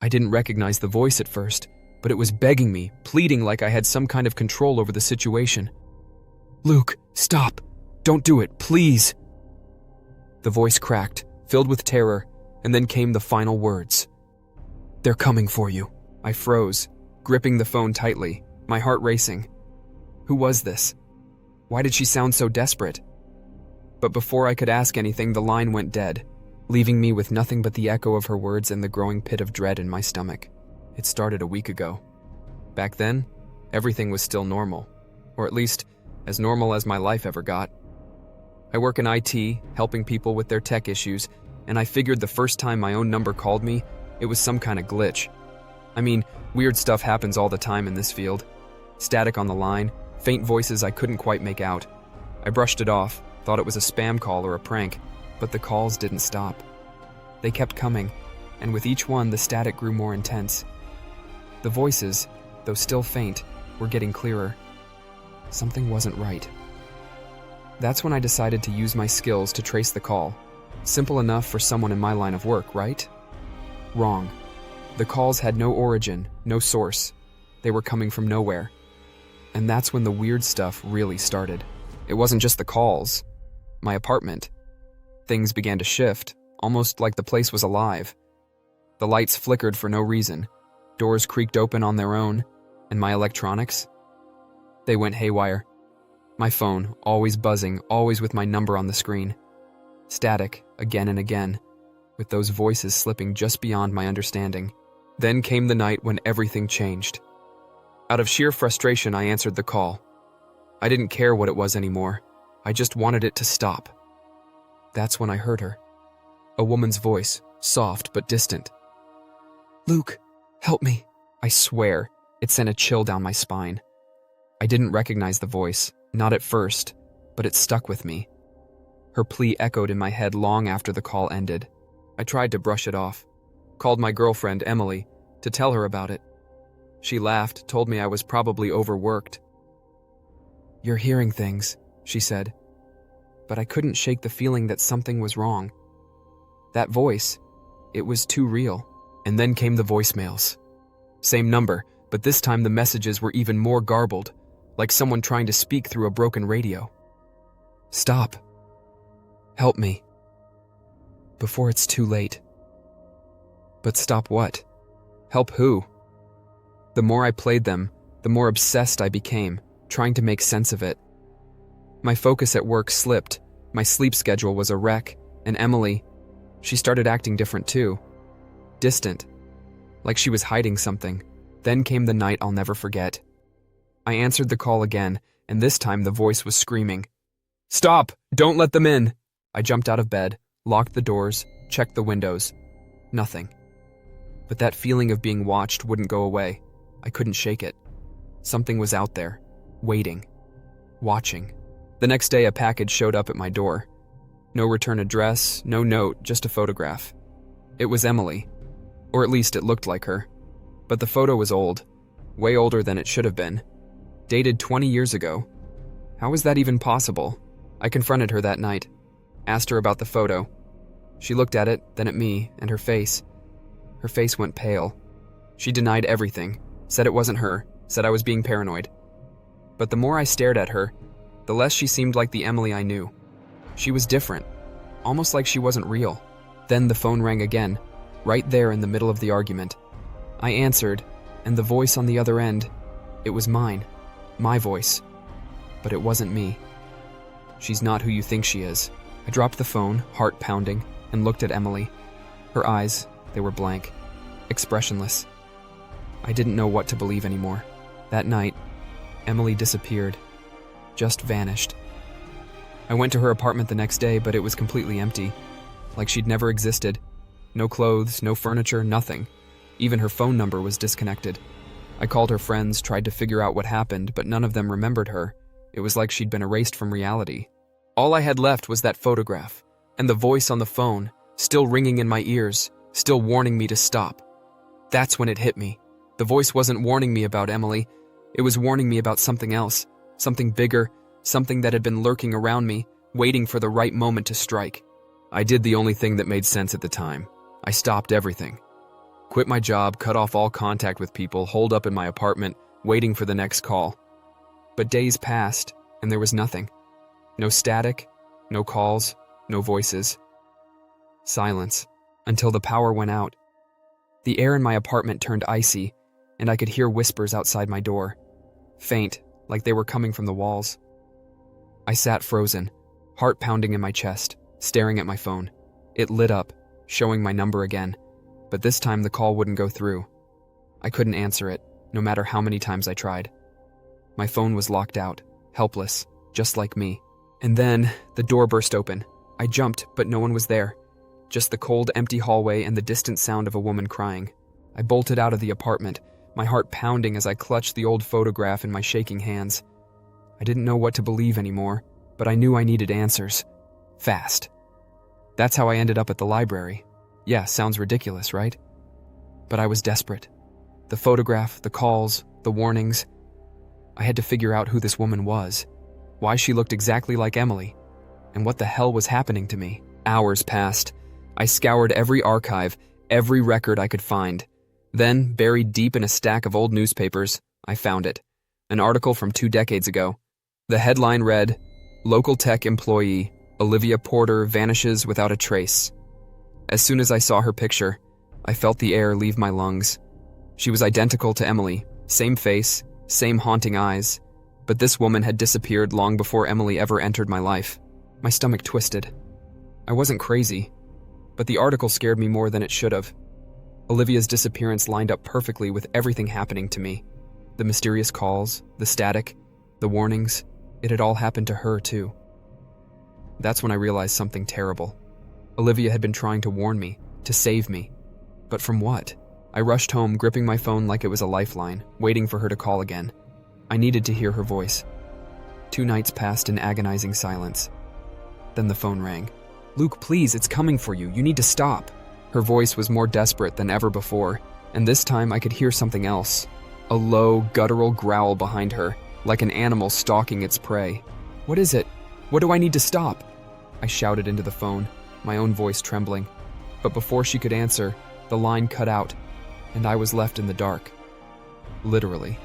I didn't recognize the voice at first, but it was begging me, pleading like I had some kind of control over the situation. "Luke, stop. Don't do it, please." The voice cracked, filled with terror, and then came the final words. "They're coming for you." I froze, gripping the phone tightly, my heart racing. Who was this? Why did she sound so desperate? But before I could ask anything, the line went dead, leaving me with nothing but the echo of her words and the growing pit of dread in my stomach. It started a week ago. Back then, everything was still normal, or at least as normal as my life ever got. I work in IT, helping people with their tech issues, and I figured the first time my own number called me, it was some kind of glitch. I mean, weird stuff happens all the time in this field. Static on the line, faint voices I couldn't quite make out. I brushed it off, thought it was a spam call or a prank, but the calls didn't stop. They kept coming, and with each one the static grew more intense. The voices, though still faint, were getting clearer. Something wasn't right. That's when I decided to use my skills to trace the call. Simple enough for someone in my line of work, right? Wrong. The calls had no origin, no source. They were coming from nowhere. And that's when the weird stuff really started. It wasn't just the calls. My apartment. Things began to shift, almost like the place was alive. The lights flickered for no reason. Doors creaked open on their own, and my electronics? They went haywire. My phone, always buzzing, always with my number on the screen. Static, again and again, with those voices slipping just beyond my understanding. Then came the night when everything changed. Out of sheer frustration, I answered the call. I didn't care what it was anymore. I just wanted it to stop. That's when I heard her. A woman's voice, soft but distant. "Luke, help me." I swear, it sent a chill down my spine. I didn't recognize the voice, not at first, but it stuck with me. Her plea echoed in my head long after the call ended. I tried to brush it off. Called my girlfriend, Emily, to tell her about it. She laughed, told me I was probably overworked. "You're hearing things," she said. But I couldn't shake the feeling that something was wrong. That voice, it was too real. And then came the voicemails. Same number, but this time the messages were even more garbled, like someone trying to speak through a broken radio. "Stop. Help me. Before it's too late." But stop what? Help who? The more I played them, the more obsessed I became, trying to make sense of it. My focus at work slipped, my sleep schedule was a wreck, and Emily, she started acting different too. Distant, like she was hiding something. Then came the night I'll never forget. I answered the call again, and this time the voice was screaming. "Stop! Don't let them in!" I jumped out of bed, locked the doors, checked the windows. Nothing. But that feeling of being watched wouldn't go away. I couldn't shake it. Something was out there, waiting, watching. The next day a package showed up at my door. No return address, no note, just a photograph. It was Emily. Or at least it looked like her. But the photo was old, way older than it should have been. Dated 20 years ago. How was that even possible? I confronted her that night, asked her about the photo. She looked at it, then at me, and her face. Her face went pale. She denied everything, said it wasn't her, said I was being paranoid. But the more I stared at her, the less she seemed like the Emily I knew. She was different, almost like she wasn't real. Then the phone rang again, right there in the middle of the argument. I answered, and the voice on the other end, it was mine, my voice. But it wasn't me. "She's not who you think she is." I dropped the phone, heart pounding, and looked at Emily. Her eyes, they were blank, expressionless. I didn't know what to believe anymore. That night, Emily disappeared, just vanished. I went to her apartment the next day, but it was completely empty, like she'd never existed. No clothes, no furniture, nothing. Even her phone number was disconnected. I called her friends, tried to figure out what happened, but none of them remembered her. It was like she'd been erased from reality. All I had left was that photograph, and the voice on the phone, still ringing in my ears, still warning me to stop. That's when it hit me. The voice wasn't warning me about Emily. It was warning me about something else, something bigger, something that had been lurking around me, waiting for the right moment to strike. I did the only thing that made sense at the time. I stopped everything. Quit my job, cut off all contact with people, holed up in my apartment, waiting for the next call. But days passed, and there was nothing. No static, no calls, no voices. Silence, until the power went out. The air in my apartment turned icy, and I could hear whispers outside my door. Faint, like they were coming from the walls. I sat frozen, heart pounding in my chest, staring at my phone. It lit up, showing my number again, but this time the call wouldn't go through. I couldn't answer it, no matter how many times I tried. My phone was locked out, helpless, just like me. And then, the door burst open. I jumped, but no one was there. Just the cold, empty hallway and the distant sound of a woman crying. I bolted out of the apartment, my heart pounding as I clutched the old photograph in my shaking hands. I didn't know what to believe anymore, but I knew I needed answers. Fast. That's how I ended up at the library. Yeah, sounds ridiculous, right? But I was desperate. The photograph, the calls, the warnings. I had to figure out who this woman was, why she looked exactly like Emily, and what the hell was happening to me. Hours passed. I scoured every archive, every record I could find. Then, buried deep in a stack of old newspapers, I found it. An article from 2 decades ago. The headline read, "Local tech employee, Olivia Porter vanishes without a trace." As soon as I saw her picture, I felt the air leave my lungs. She was identical to Emily, same face, same haunting eyes, but this woman had disappeared long before Emily ever entered my life. My stomach twisted. I wasn't crazy, but the article scared me more than it should have. Olivia's disappearance lined up perfectly with everything happening to me. The mysterious calls, the static, the warnings, it had all happened to her too. That's when I realized something terrible. Olivia had been trying to warn me, to save me. But from what? I rushed home, gripping my phone like it was a lifeline, waiting for her to call again. I needed to hear her voice. 2 nights passed in agonizing silence. Then the phone rang. "Luke, please, it's coming for you. You need to stop." Her voice was more desperate than ever before, and this time I could hear something else. A low, guttural growl behind her, like an animal stalking its prey. "What is it? What do I need to stop?" I shouted into the phone, my own voice trembling. But before she could answer, the line cut out, and I was left in the dark. Literally.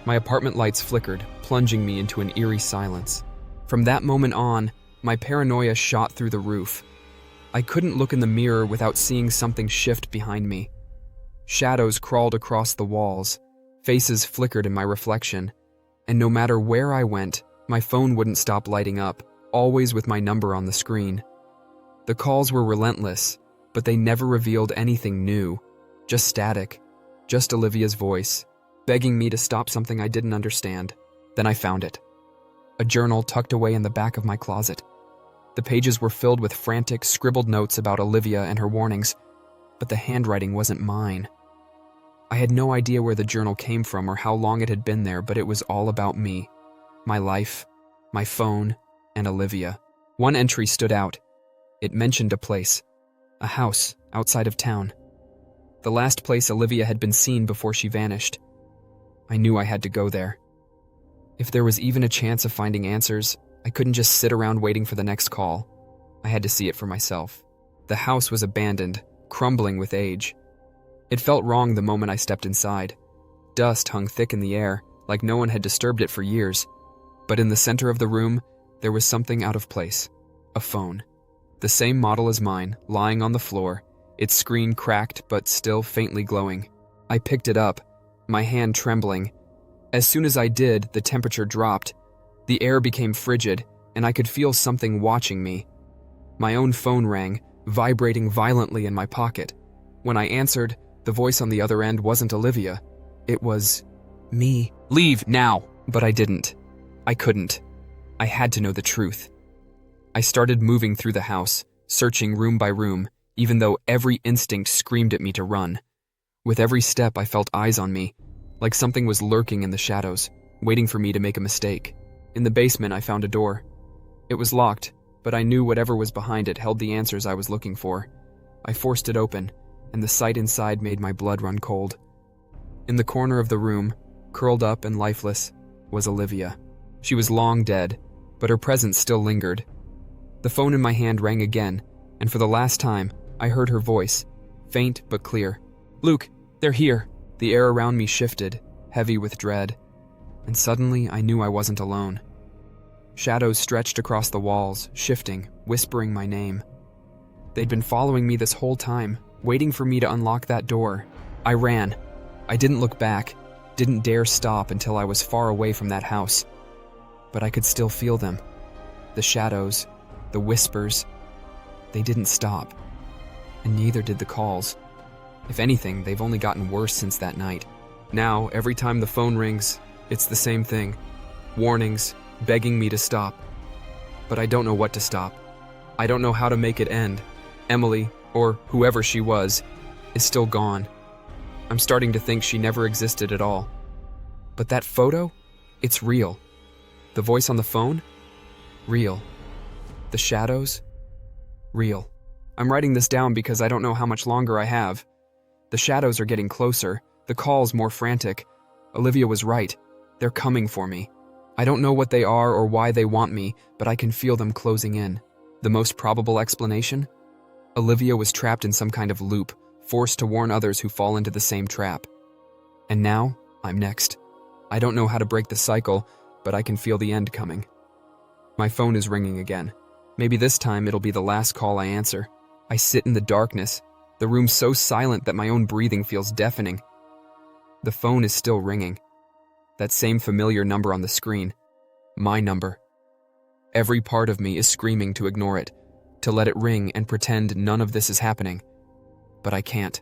My apartment lights flickered, plunging me into an eerie silence. From that moment on, my paranoia shot through the roof. I couldn't look in the mirror without seeing something shift behind me. Shadows crawled across the walls, faces flickered in my reflection, and no matter where I went, my phone wouldn't stop lighting up, always with my number on the screen. The calls were relentless, but they never revealed anything new. Just static, just Olivia's voice, begging me to stop something I didn't understand. Then I found it. A journal tucked away in the back of my closet. The pages were filled with frantic, scribbled notes about Olivia and her warnings, but the handwriting wasn't mine. I had no idea where the journal came from or how long it had been there, but it was all about me, my life, my phone, and Olivia. One entry stood out. It mentioned a place, a house outside of town. The last place Olivia had been seen before she vanished. I knew I had to go there. If there was even a chance of finding answers, I couldn't just sit around waiting for the next call. I had to see it for myself. The house was abandoned, crumbling with age. It felt wrong the moment I stepped inside. Dust hung thick in the air, like no one had disturbed it for years. But in the center of the room, there was something out of place. A phone. The same model as mine, lying on the floor, its screen cracked but still faintly glowing. I picked it up, my hand trembling. As soon as I did, the temperature dropped. The air became frigid, and I could feel something watching me. My own phone rang, vibrating violently in my pocket. When I answered, the voice on the other end wasn't Olivia. It was me. "Leave, now!" But I didn't. I couldn't. I had to know the truth. I started moving through the house, searching room by room, even though every instinct screamed at me to run. With every step, I felt eyes on me, like something was lurking in the shadows, waiting for me to make a mistake. In the basement, I found a door. It was locked, but I knew whatever was behind it held the answers I was looking for. I forced it open, and the sight inside made my blood run cold. In the corner of the room, curled up and lifeless, was Olivia. She was long dead, but her presence still lingered. The phone in my hand rang again, and for the last time, I heard her voice, faint but clear. Luke, they're here. The air around me shifted, heavy with dread, and suddenly I knew I wasn't alone. Shadows stretched across the walls, shifting, whispering my name. They'd been following me this whole time, waiting for me to unlock that door. I ran. I didn't look back, didn't dare stop until I was far away from that house. But I could still feel them. The shadows, the whispers. They didn't stop. And neither did the calls. If anything, they've only gotten worse since that night. Now, every time the phone rings, it's the same thing. Warnings, begging me to stop. But I don't know what to stop. I don't know how to make it end. Emily, or whoever she was, is still gone. I'm starting to think she never existed at all. But that photo? It's real. The voice on the phone? Real. The shadows? Real. I'm writing this down because I don't know how much longer I have. The shadows are getting closer, the calls more frantic. Olivia was right. They're coming for me. I don't know what they are or why they want me, but I can feel them closing in. The most probable explanation? Olivia was trapped in some kind of loop, forced to warn others who fall into the same trap. And now, I'm next. I don't know how to break the cycle, but I can feel the end coming. My phone is ringing again. Maybe this time it'll be the last call I answer. I sit in the darkness, the room so silent that my own breathing feels deafening. The phone is still ringing. That same familiar number on the screen. My number. Every part of me is screaming to ignore it, to let it ring and pretend none of this is happening. But I can't.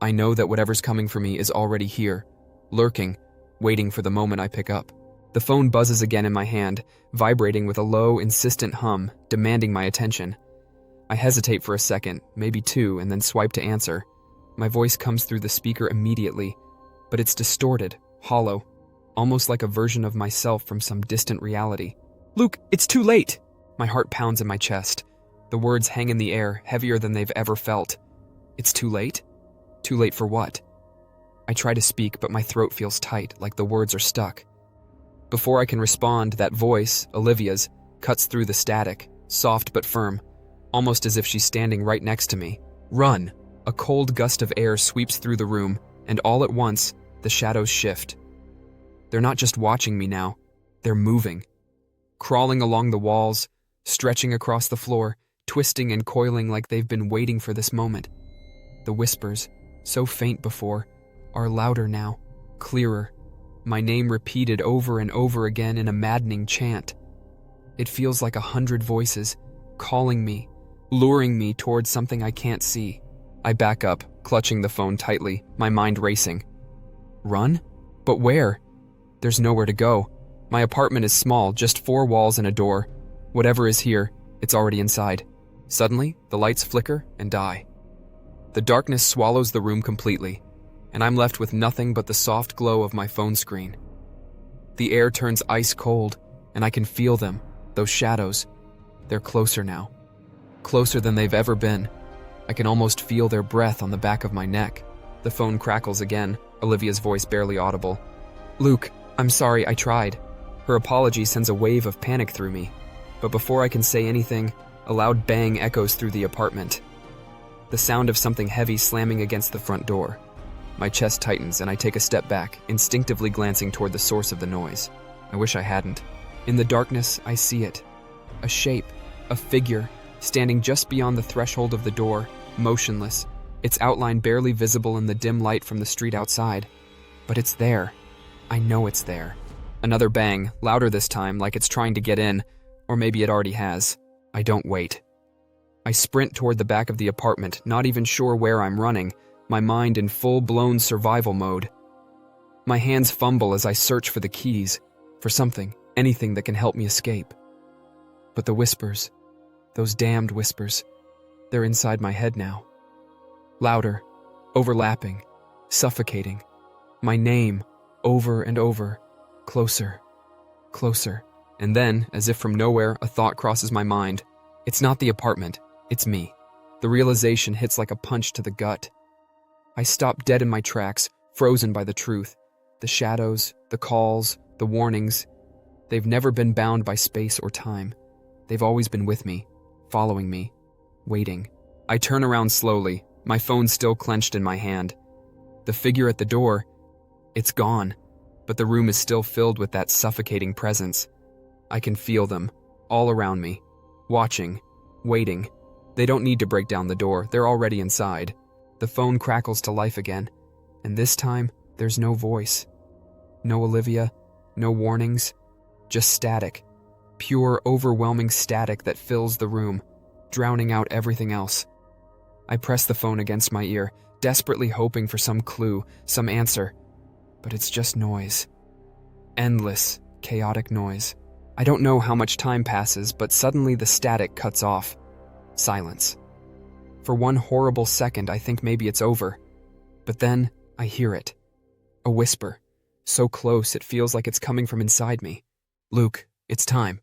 I know that whatever's coming for me is already here, lurking, waiting for the moment I pick up. The phone buzzes again in my hand, vibrating with a low, insistent hum, demanding my attention. I hesitate for a second, maybe two, and then swipe to answer. My voice comes through the speaker immediately, but it's distorted, hollow, almost like a version of myself from some distant reality. Luke, it's too late! My heart pounds in my chest. The words hang in the air, heavier than they've ever felt. It's too late? Too late for what? I try to speak, but my throat feels tight, like the words are stuck. Before I can respond, that voice, Olivia's, cuts through the static, soft but firm, almost as if she's standing right next to me. Run! A cold gust of air sweeps through the room, and all at once, the shadows shift. They're not just watching me now, they're moving. Crawling along the walls, stretching across the floor, twisting and coiling like they've been waiting for this moment. The whispers, so faint before, are louder now, clearer. My name repeated over and over again in a maddening chant. It feels like 100 voices, calling me, luring me towards something I can't see. I back up, clutching the phone tightly, my mind racing. Run? But where? There's nowhere to go. My apartment is small, just 4 walls and a door. Whatever is here, it's already inside. Suddenly, the lights flicker and die. The darkness swallows the room completely, and I'm left with nothing but the soft glow of my phone screen. The air turns ice cold, and I can feel them, those shadows. They're closer now. Closer than they've ever been. I can almost feel their breath on the back of my neck. The phone crackles again, Olivia's voice barely audible. Luke, I'm sorry, I tried. Her apology sends a wave of panic through me. But before I can say anything, a loud bang echoes through the apartment. The sound of something heavy slamming against the front door. My chest tightens and I take a step back, instinctively glancing toward the source of the noise. I wish I hadn't. In the darkness, I see it. A shape, a figure, standing just beyond the threshold of the door, motionless, its outline barely visible in the dim light from the street outside. But it's there. I know it's there. Another bang, louder this time, like it's trying to get in, or maybe it already has. I don't wait. I sprint toward the back of the apartment, not even sure where I'm running, my mind in full-blown survival mode. My hands fumble as I search for the keys, for something, anything that can help me escape. But the whispers, those damned whispers, they're inside my head now. Louder, overlapping, suffocating. My name, over and over, closer, closer. And then, as if from nowhere, a thought crosses my mind. It's not the apartment, it's me. The realization hits like a punch to the gut. I stop dead in my tracks, frozen by the truth. The shadows, the calls, the warnings. They've never been bound by space or time. They've always been with me, following me, waiting. I turn around slowly, my phone still clenched in my hand. The figure at the door, it's gone, but the room is still filled with that suffocating presence. I can feel them, all around me, watching, waiting. They don't need to break down the door, they're already inside. The phone crackles to life again, and this time, there's no voice. No Olivia, no warnings, just static. Pure, overwhelming static that fills the room, drowning out everything else. I press the phone against my ear, desperately hoping for some clue, some answer. But it's just noise. Endless, chaotic noise. I don't know how much time passes, but suddenly the static cuts off. Silence. For one horrible second, I think maybe it's over. But then, I hear it. A whisper. So close, it feels like it's coming from inside me. "Luke, it's time."